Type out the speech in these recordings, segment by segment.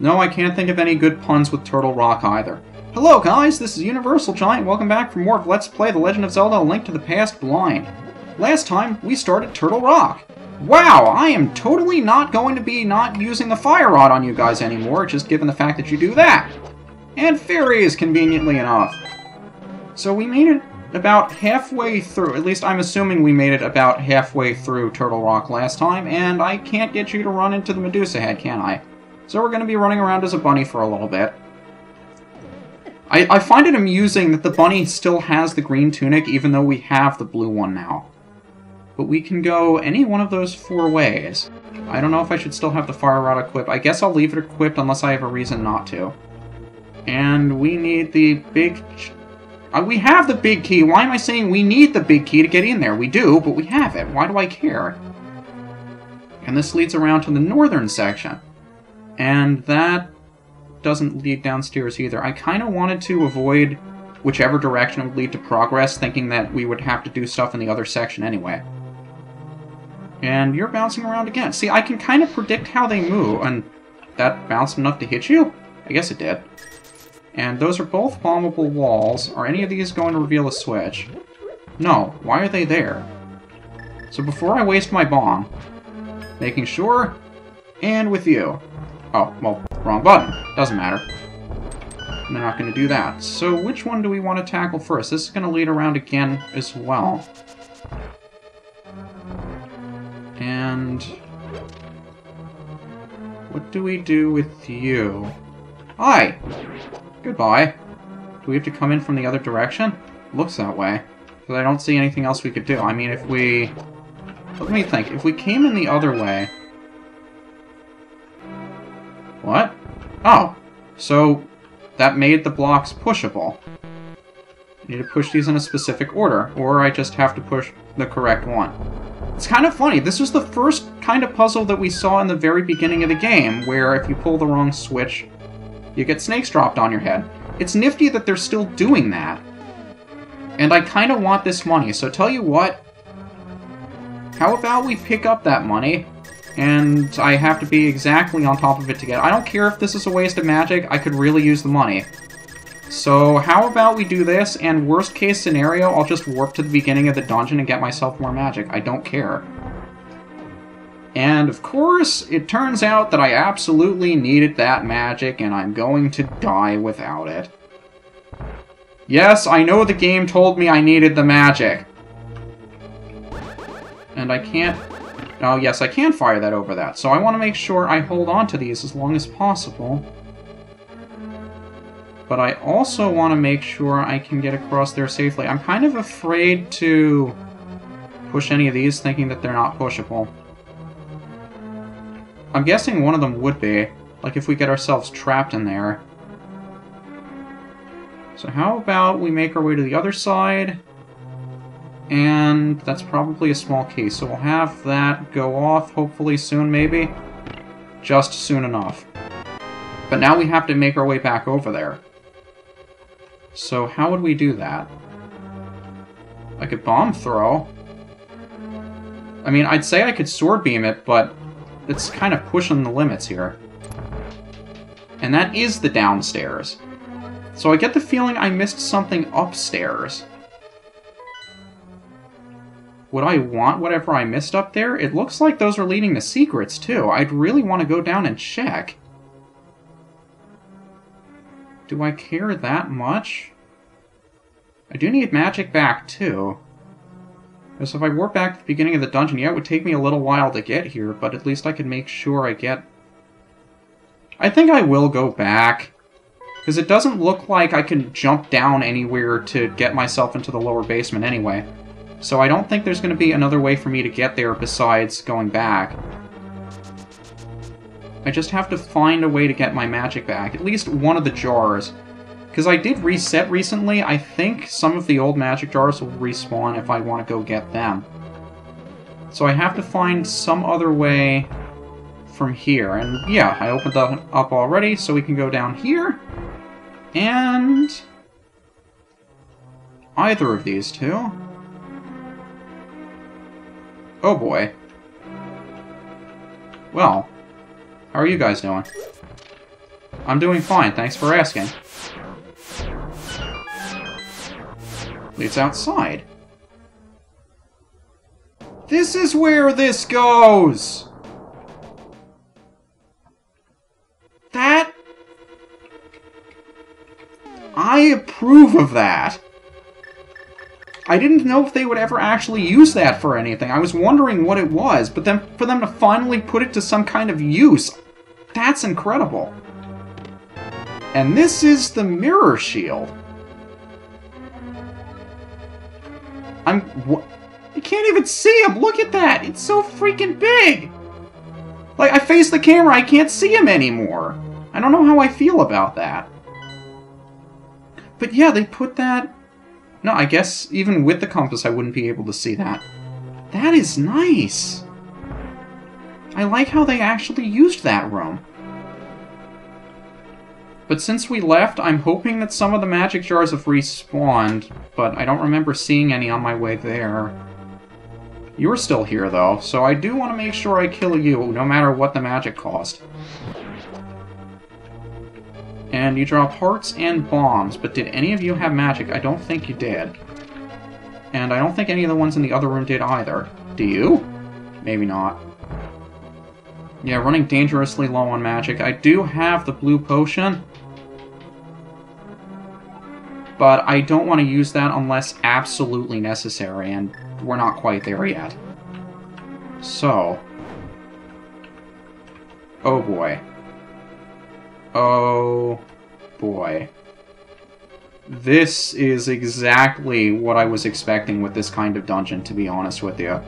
No, I can't think of any good puns with Turtle Rock either. Hello guys, this is UniversalGiant. Welcome back for more of Let's Play The Legend of Zelda: A Link to the Past Blind. Last time, we started Turtle Rock. Wow, I am totally not going to be not using the fire rod on you guys anymore, just given the fact that you do that. And fairies, conveniently enough. So we made it about halfway through, at least I'm assuming we made it about halfway through Turtle Rock last time, and I can't get you to run into the Medusa head, can I? So we're going to be running around as a bunny for a little bit. I find it amusing that the bunny still has the green tunic, even though we have the blue one now. But we can go any one of those 4 ways. I don't know if I should still have the fire rod equipped. I guess I'll leave it equipped unless I have a reason not to. And we need the big... we have the big key. Why am I saying we need the big key to get in there? We do, but we have it. Why do I care? And this leads around to the northern section. And that doesn't lead downstairs either. I kind of wanted to avoid whichever direction it would lead to progress, thinking that we would have to do stuff in the other section anyway. And you're bouncing around again. See, I can kind of predict how they move, and that bounced enough to hit you? I guess it did. And those are both bombable walls. Are any of these going to reveal a switch? No. Why are they there? So before I waste my bomb, making sure, and with you. Oh, well, wrong button. Doesn't matter. They're not going to do that. So which one do we want to tackle first? This is going to lead around again as well. And what do we do with you? Hi! Goodbye. Do we have to come in from the other direction? Looks that way. Because I don't see anything else we could do. I mean, if we... Let me think. If we came in the other way... What? Oh. So, that made the blocks pushable. I need to push these in a specific order, or I just have to push the correct one. It's kind of funny. This was the first kind of puzzle that we saw in the very beginning of the game, where if you pull the wrong switch, you get snakes dropped on your head. It's nifty that they're still doing that. And I kind of want this money, so tell you what. How about we pick up that money, and I have to be exactly on top of it to get it. I don't care if this is a waste of magic, I could really use the money. So how about we do this, and worst case scenario, I'll just warp to the beginning of the dungeon and get myself more magic. I don't care. And of course, it turns out that I absolutely needed that magic, and I'm going to die without it. Yes, I know the game told me I needed the magic. And I can't... Oh, yes, I can fire that over that. So I want to make sure I hold on to these as long as possible. But I also want to make sure I can get across there safely. I'm kind of afraid to push any of these, thinking that they're not pushable. I'm guessing one of them would be, like if we get ourselves trapped in there. So how about we make our way to the other side? And that's probably a small key, so we'll have that go off hopefully soon, maybe. Just soon enough. But now we have to make our way back over there. So how would we do that? I could bomb throw. I mean, I'd say I could sword beam it, but it's kind of pushing the limits here. And that is the downstairs. So I get the feeling I missed something upstairs. Would I want whatever I missed up there? It looks like those are leading to secrets, too. I'd really want to go down and check. Do I care that much? I do need magic back, too. So if I warp back to the beginning of the dungeon, yeah, it would take me a little while to get here, but at least I could make sure I get... I think I will go back. Because it doesn't look like I can jump down anywhere to get myself into the lower basement anyway. So I don't think there's going to be another way for me to get there besides going back. I just have to find a way to get my magic back. At least one of the jars. Because I did reset recently, I think some of the old magic jars will respawn if I want to go get them. So I have to find some other way from here. And yeah, I opened that up already, so we can go down here. And... either of these two. Oh boy. Well, how are you guys doing? I'm doing fine, thanks for asking. It's outside. This is where this goes! That... I approve of that. I didn't know if they would ever actually use that for anything. I was wondering what it was, but then for them to finally put it to some kind of use, that's incredible. And this is the mirror shield. I can't even see him! Look at that! It's so freaking big! Like, I face the camera, I can't see him anymore. I don't know how I feel about that. But yeah, they put that... No, I guess even with the compass I wouldn't be able to see that. That is nice! I like how they actually used that room. But since we left, I'm hoping that some of the magic jars have respawned, but I don't remember seeing any on my way there. You're still here, though, so I do want to make sure I kill you, no matter what the magic cost. And you drop hearts and bombs, but did any of you have magic? I don't think you did. And I don't think any of the ones in the other room did either. Do you? Maybe not. Yeah, running dangerously low on magic. I do have the blue potion, but I don't want to use that unless absolutely necessary, and we're not quite there yet. So... oh boy. Oh boy. This is exactly what I was expecting with this kind of dungeon, to be honest with you.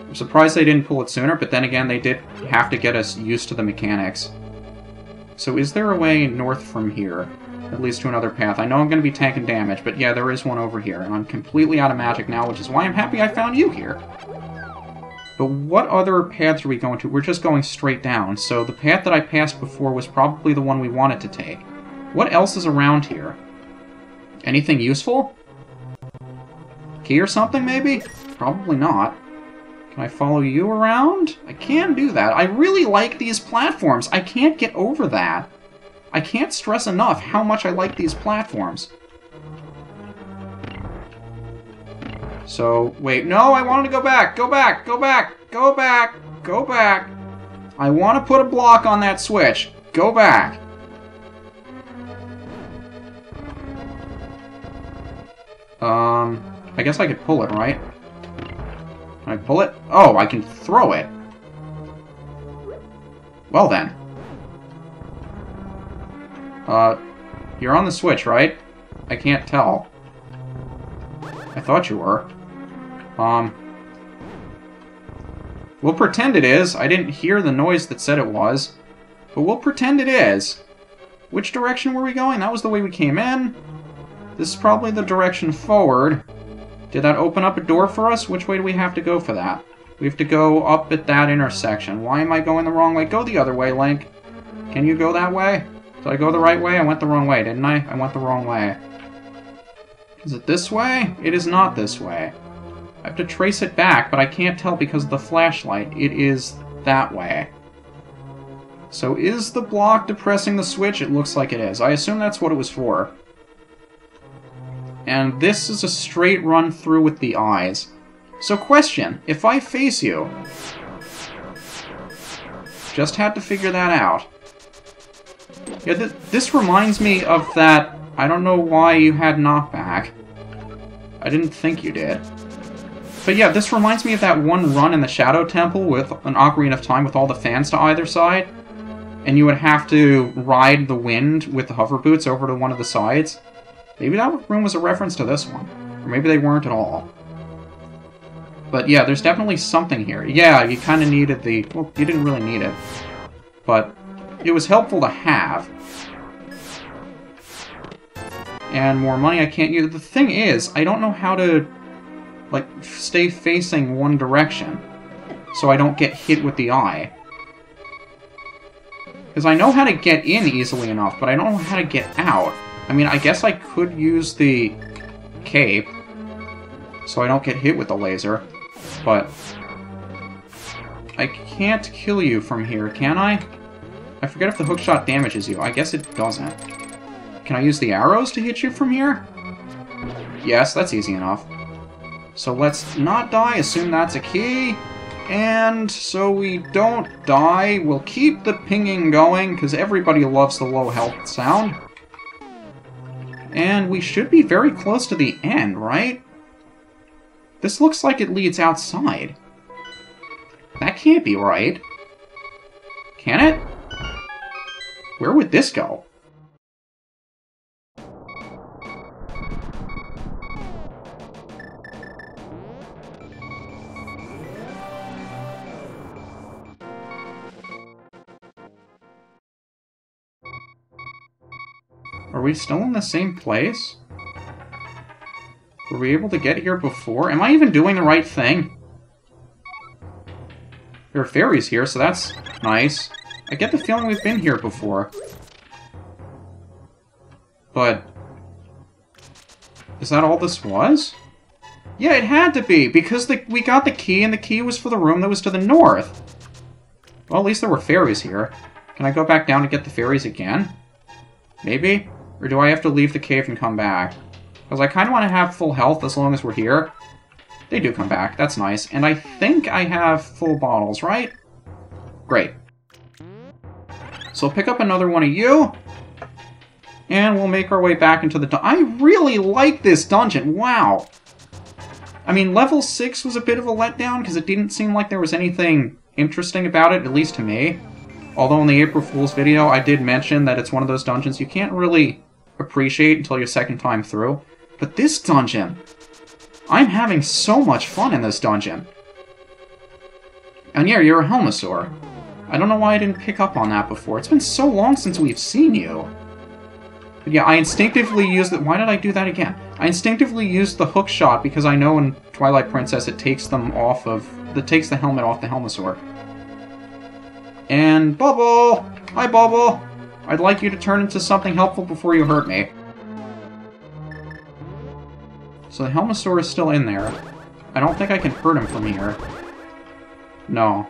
I'm surprised they didn't pull it sooner, but then again, they did have to get us used to the mechanics. So is there a way north from here? At least to another path. I know I'm going to be tanking damage, but yeah, there is one over here. And I'm completely out of magic now, which is why I'm happy I found you here. But what other paths are we going to? We're just going straight down, so the path that I passed before was probably the one we wanted to take. What else is around here? Anything useful? Key or something, maybe? Probably not. Can I follow you around? I can do that. I really like these platforms. I can't get over that. I can't stress enough how much I like these platforms. So, wait, no, I wanted to go back, go back, go back, go back, go back. I want to put a block on that switch. Go back. I guess I could pull it, right? Can I pull it? Oh, I can throw it. Well then. You're on the switch, right? I can't tell. I thought you were. We'll pretend it is. I didn't hear the noise that said it was. But we'll pretend it is. Which direction were we going? That was the way we came in. This is probably the direction forward. Did that open up a door for us? Which way do we have to go for that? We have to go up at that intersection. Why am I going the wrong way? Go the other way, Link. Can you go that way? Did I go the right way? I went the wrong way, didn't I? I went the wrong way. Is it this way? It is not this way. I have to trace it back, but I can't tell because of the flashlight. It is that way. So is the block depressing the switch? It looks like it is. I assume that's what it was for. And this is a straight run through with the eyes. So question, if I face you... Just had to figure that out. Yeah, this reminds me of that... I don't know why you had knockback. I didn't think you did. But yeah, this reminds me of that one run in the Shadow Temple with an Ocarina of Time with all the fans to either side. And you would have to ride the wind with the hover boots over to one of the sides. Maybe that room was a reference to this one. Or maybe they weren't at all. But yeah, there's definitely something here. Yeah, you kind of needed the... Well, you didn't really need it. But it was helpful to have. And more money I can't use. The thing is, I don't know how to, like, stay facing one direction. So I don't get hit with the eye. Because I know how to get in easily enough, but I don't know how to get out. I mean, I guess I could use the cape, so I don't get hit with the laser, but I can't kill you from here, can I? I forget if the hookshot damages you. I guess it doesn't. Can I use the arrows to hit you from here? Yes, that's easy enough. So let's not die, assume that's a key. And so we don't die, we'll keep the pinging going, because everybody loves the low health sound. And we should be very close to the end, right? This looks like it leads outside. That can't be right. Can it? Where would this go? Are we still in the same place? Were we able to get here before? Am I even doing the right thing? There are fairies here, so that's nice. I get the feeling we've been here before. But... is that all this was? Yeah, it had to be, because we got the key, and the key was for the room that was to the north. Well, at least there were fairies here. Can I go back down to get the fairies again? Maybe? Or do I have to leave the cave and come back? Because I kind of want to have full health as long as we're here. They do come back, that's nice. And I think I have full bottles, right? Great. So I'll pick up another one of you. And we'll make our way back into the I really like this dungeon, wow! I mean, level 6 was a bit of a letdown, because it didn't seem like there was anything interesting about it, at least to me. Although in the April Fool's video, I did mention that it's one of those dungeons you can't really appreciate until your second time through. But this dungeon... I'm having so much fun in this dungeon. And yeah, you're a Helmosaur. I don't know why I didn't pick up on that before. It's been so long since we've seen you. But yeah, I instinctively used it. Why did I do that again? I instinctively used the hook shot because I know in Twilight Princess it takes them off of... it takes the helmet off the Helmosaur. And Bubble! Hi, Bubble! I'd like you to turn into something helpful before you hurt me. So the Helmosaur is still in there. I don't think I can hurt him from here. No.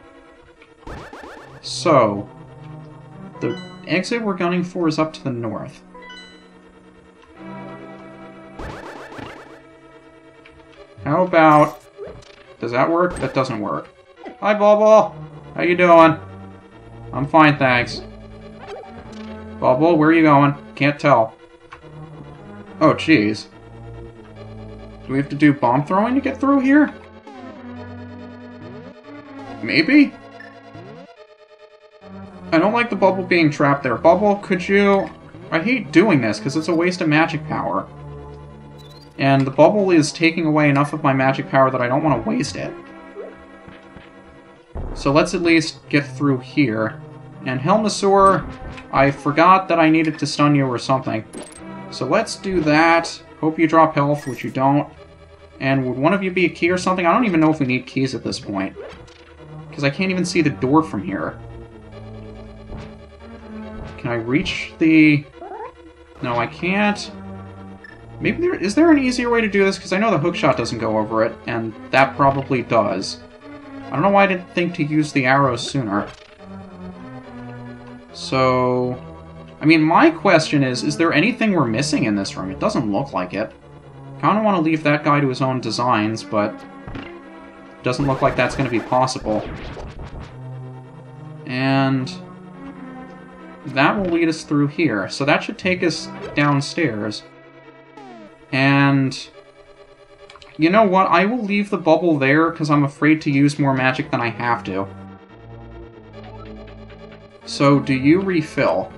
So, the exit we're gunning for is up to the north. How about... does that work? That doesn't work. Hi, Bubble! How you doing? I'm fine, thanks. Bubble, where are you going? Can't tell. Oh, jeez. Do we have to do bomb throwing to get through here? Maybe? I don't like the Bubble being trapped there. Bubble, could you... I hate doing this, because it's a waste of magic power. And the Bubble is taking away enough of my magic power that I don't want to waste it. So let's at least get through here. And Helmosaur, I forgot that I needed to stun you or something. So let's do that. Hope you drop health, which you don't. And would one of you be a key or something? I don't even know if we need keys at this point. Because I can't even see the door from here. Can I reach the... no, I can't. Maybe there... is there an easier way to do this? Because I know the hookshot doesn't go over it, and that probably does. I don't know why I didn't think to use the arrows sooner. So... I mean, my question is there anything we're missing in this room? It doesn't look like it. Kind of want to leave that guy to his own designs, but... doesn't look like that's going to be possible. And... that will lead us through here. So that should take us downstairs. And... you know what? I will leave the Bubble there, because I'm afraid to use more magic than I have to. So, do you refill?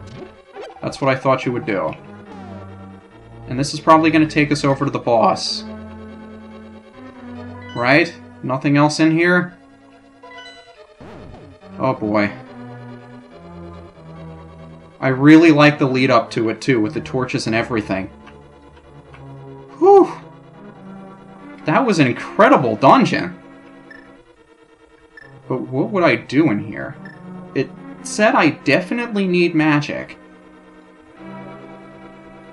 That's what I thought you would do. And this is probably going to take us over to the boss. Right? Nothing else in here? Oh boy. I really like the lead up to it, too, with the torches and everything. Whew! That was an incredible dungeon! But what would I do in here? It said I definitely need magic.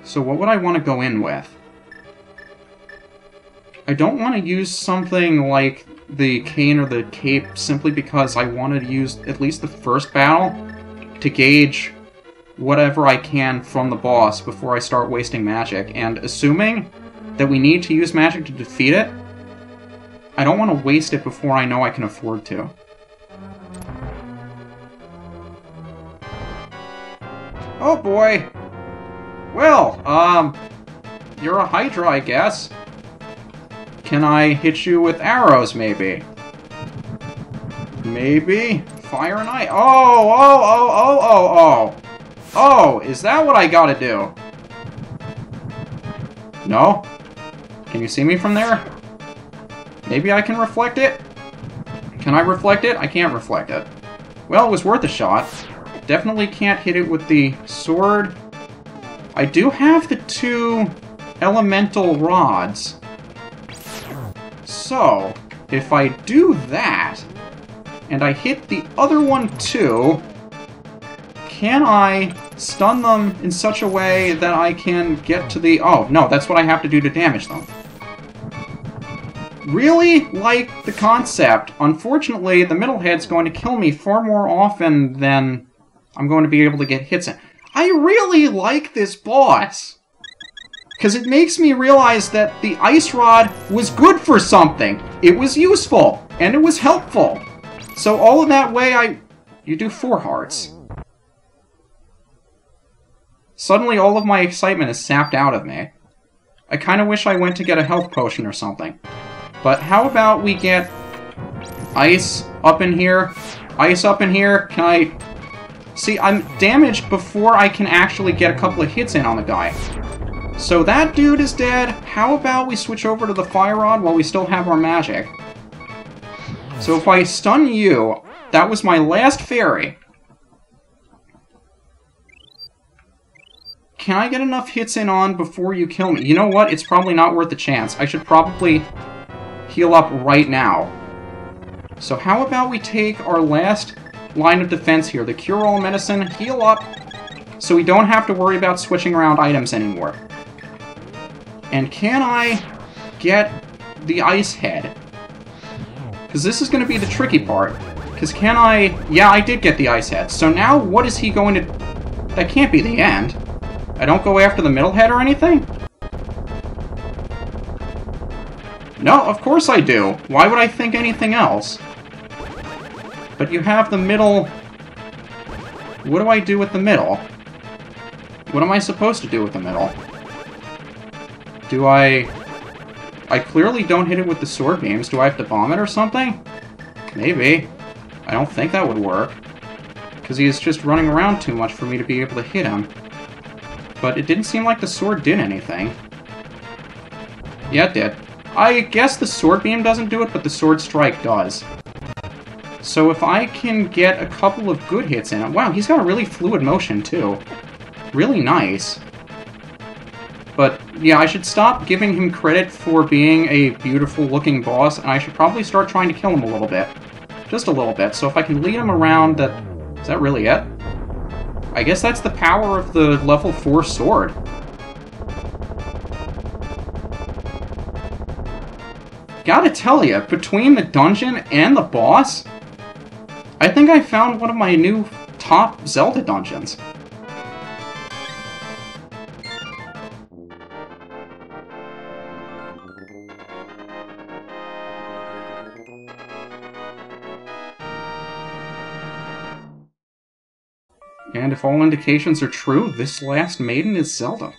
So what would I want to go in with? I don't want to use something like the cane or the cape simply because I wanted to use at least the first battle to gauge whatever I can from the boss before I start wasting magic. And assuming that we need to use magic to defeat it, I don't want to waste it before I know I can afford to. Oh boy! Well, you're a Hydra, I guess. Can I hit you with arrows, maybe? Maybe? Fire and ice. Oh, is that what I gotta do? No? Can you see me from there? Maybe I can reflect it? Can I reflect it? I can't reflect it. Well, it was worth a shot. Definitely can't hit it with the sword. I do have the 2 elemental rods. So, if I do that, and I hit the other one too, can I stun them in such a way that I can get to the... Oh, no, that's what I have to do to damage them. Really like the concept. Unfortunately, the middle head's going to kill me far more often than I'm going to be able to get hits in. I really like this boss, because it makes me realize that the ice rod was good for something. It was useful, and it was helpful. So all in that way, you do 4 hearts. Suddenly all of my excitement is sapped out of me. I kind of wish I went to get a health potion or something. But how about we get ice up in here? Ice up in here? Can I... See, I'm damaged before I can actually get a couple of hits in on the guy. So that dude is dead. How about we switch over to the fire rod while we still have our magic? So if I stun you, that was my last fairy. Can I get enough hits in on before you kill me? You know what? It's probably not worth the chance. I should probably heal up right now. So how about we take our last line of defense here, the Cure-All Medicine, heal up, so we don't have to worry about switching around items anymore. And can I get the Ice Head? Because this is going to be the tricky part. Because can I... Yeah, I did get the Ice Head. So now what is he going to... That can't be the end. I don't go after the middle head or anything? No, of course I do. Why would I think anything else? But you have the middle... What do I do with the middle? What am I supposed to do with the middle? Do I clearly don't hit it with the sword beams. Do I have to bomb it or something? Maybe. I don't think that would work. Because he is just running around too much for me to be able to hit him. But it didn't seem like the sword did anything. Yeah, it did. I guess the sword beam doesn't do it, but the sword strike does. So if I can get a couple of good hits in it... Wow, he's got a really fluid motion, too. Really nice. But, yeah, I should stop giving him credit for being a beautiful-looking boss, and I should probably start trying to kill him a little bit. Just a little bit. So if I can lead him around that... Is that really it? I guess that's the power of the level 4 sword. Gotta tell ya, between the dungeon and the boss, I think I found one of my new top Zelda dungeons. And if all indications are true, this last maiden is Zelda.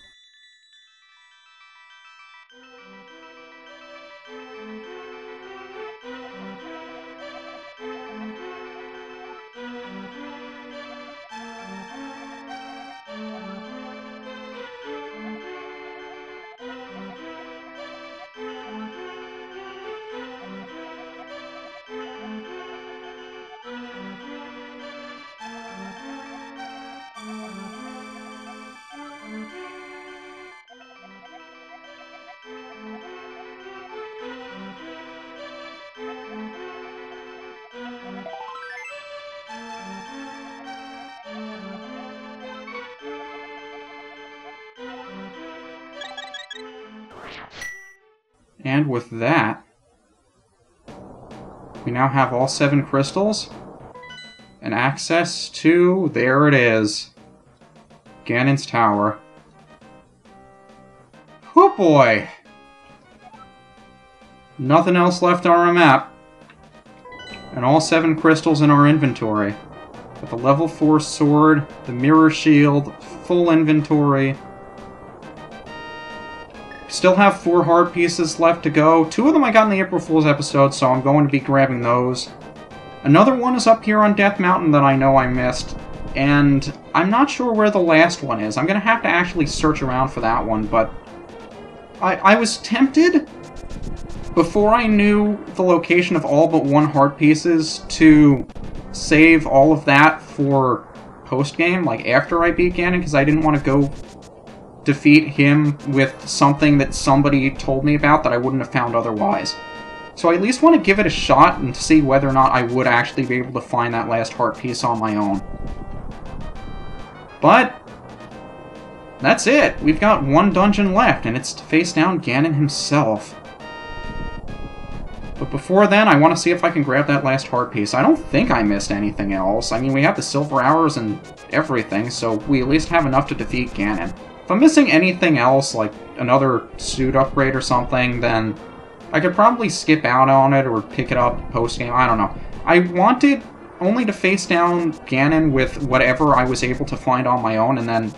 And with that, we now have all 7 crystals. And And access to... there it is. Ganon's Tower. Oh boy! Nothing else left on our map. And all 7 crystals in our inventory. With the level 4 sword, the mirror shield, full inventory. Still have 4 heart pieces left to go. 2 of them I got in the April Fool's episode, so I'm going to be grabbing those. Another one is up here on Death Mountain that I know I missed. And I'm not sure where the last one is. I'm going to have to actually search around for that one, but... I was tempted, before I knew the location of all but 1 heart pieces, to save all of that for post-game, like after I beat Ganon, because I didn't want to go defeat him with something that somebody told me about that I wouldn't have found otherwise. So I at least want to give it a shot and see whether or not I would actually be able to find that last heart piece on my own. But that's it. We've got 1 dungeon left, and it's to face down Ganon himself. But before then, I want to see if I can grab that last heart piece. I don't think I missed anything else. I mean, we have the silver hours and everything, so we at least have enough to defeat Ganon. If I'm missing anything else, like another suit upgrade or something, then I could probably skip out on it or pick it up post-game. I don't know. I wanted only to face down Ganon with whatever I was able to find on my own, and then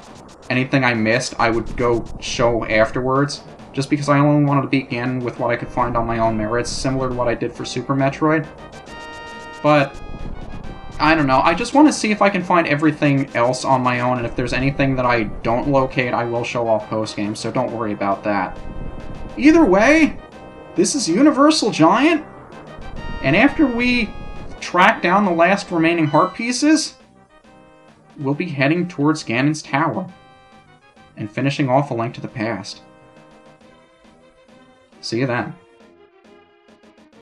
anything I missed, I would go show afterwards, just because I only wanted to beat Ganon with what I could find on my own merits, similar to what I did for Super Metroid. But, I don't know, I just want to see if I can find everything else on my own, and if there's anything that I don't locate, I will show off post-game, so don't worry about that. Either way, this is UniversalGiant, and after we track down the last remaining heart pieces, we'll be heading towards Ganon's Tower, and finishing off A Link to the Past. See you then.